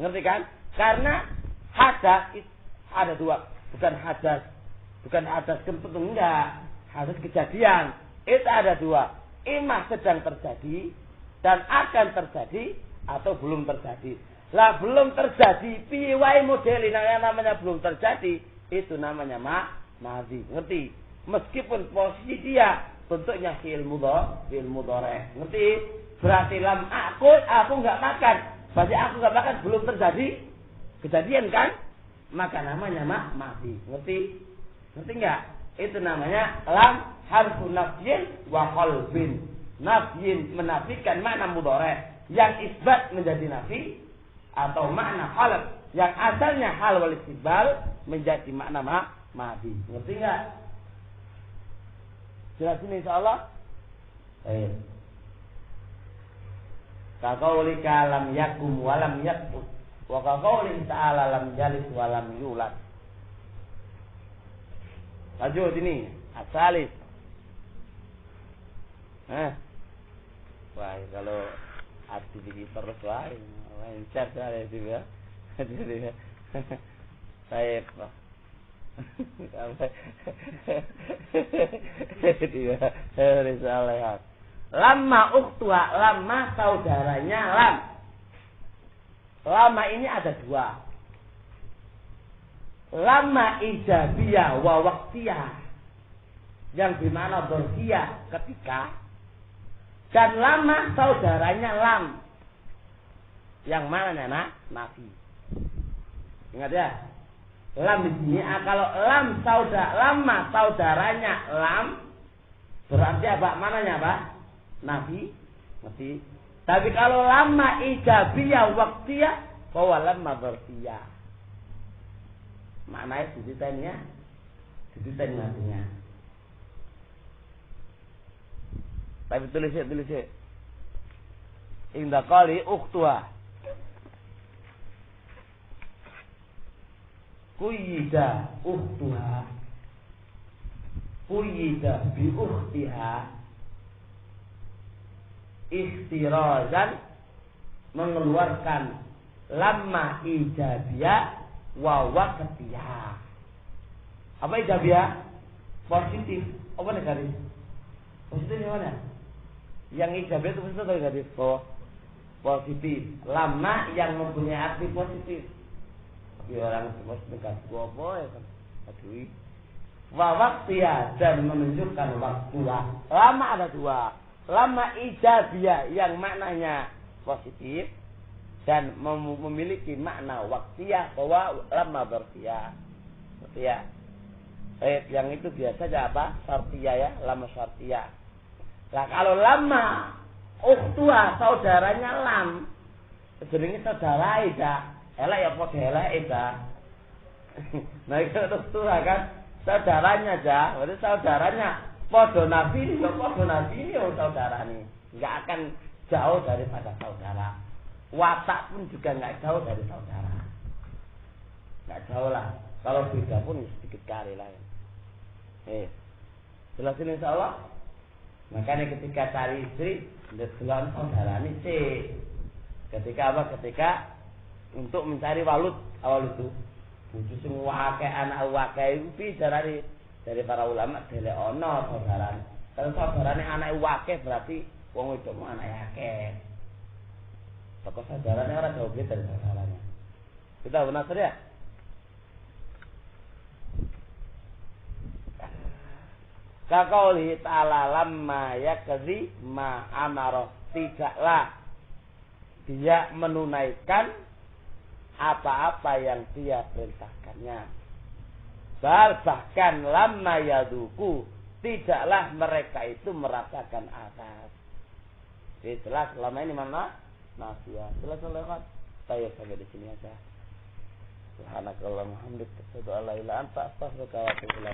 Ngerti kan? Karena hadas ada 2. Bukan hadas kempetung, enggak. Hadas kejadian. Itu ada 2. Imah sedang terjadi dan akan terjadi atau belum terjadi. Lah belum terjadi, piye wae model yang namanya belum terjadi, itu namanya madhi. Ngerti? Meskipun posisi dia bentuknya fi'il mudhari'. Ngerti? Berarti lam aku enggak makan. Berarti aku enggak makan belum terjadi kejadian kan? Maka namanya madhi. Ngerti? Ngerti enggak? Itu namanya lam harfu nafyin wa qalbin. Nafyin menafikan makna mudhari', yang isbat menjadi nafi, atau makna halal yang asalnya hal wal istiqbal menjadi makna madhi. Ngerti enggak? Jelas ini insyaallah? Baik. Kaqaulika lam yakum wa lam yakut wa kaqauli ta'ala lam yalis wa lam yulad. Lanjut ini asalis. Wah, kalau arti begini terus lain chat saya juga. Jadi saya dia lama uktua, lama saudaranya lam. Lama ini ada 2. Lama ijabiyah wa waqtiyah, yang dimana dzarfiyah ketika, dan lama saudaranya lam, yang mana nafi. Ingat ya, lam di sini kalau lama saudaranya lam, berarti apa? Mananya apa? Nafi. Ngerti? Tapi kalau lama ijabiyah waqtiyah, bahwa lama dzarfiyah. Maknanya didetailnya artinya. Tapi tulis. Inda qali ukhtuha. Quyida ukhtuha. Quyida bi ukhtiha. Ikhtirazan, mengeluarkan lamma ijabiyah wa waqtiyah. Apa ijabiyah? Positif. Apa negatif? Positif yang mana? Yang ijab itu positif atau negatif? Positif. Lama yang mempunyai arti positif. Ya orang positif gua apa ya kan? Aduh. Wa waqtiya dan menunjukkan waktu. Lama ada dua. Lama ijabiyah yang maknanya positif dan memiliki makna waqtiyah bahwa lama berfiyah. Ya. Yang itu biasanya apa? Syartiyah ya, lama syartiyah. Lah kalau lama ukhtuha saudaranya lam. Jenenge saudara ida. Elek ya padha elek ida. Nah itu ukhtuha kan saudaranya aja, berarti saudaranya padha nabi ya padha nabi ya saudarane. Enggak akan jauh daripada saudara. Watak pun juga enggak jauh dari saudara. Enggak jauh lah. Kalau beda pun sedikit kali lah. Jelasin insyaallah. Makanya ketika cari istri, ndelok saudarane sih. Ketika apa? Ketika untuk mencari walud, awal itu bojo sing akeh anak akeh iki dari para ulama dele ana saudarane. Kalau saudarane anake akeh berarti wong wedok mu anake akeh. Toko saudarane ora jauh dari saudarane. Kita benar ya? Kaqauli ta'ala lamma yakzi ma amara, tidaklah dia menunaikan apa-apa yang dia perintahkannya. Bahkan lamma yaduku, tidaklah mereka itu merasakan azab. Jadi jelas lama ini mana? Nasihat. Jelas lewat. Saya sampai di sini aja. Subhanakallahumma hamdika asyhadu an la ilaha illa anta astaghfiruka wa atubu ilaik.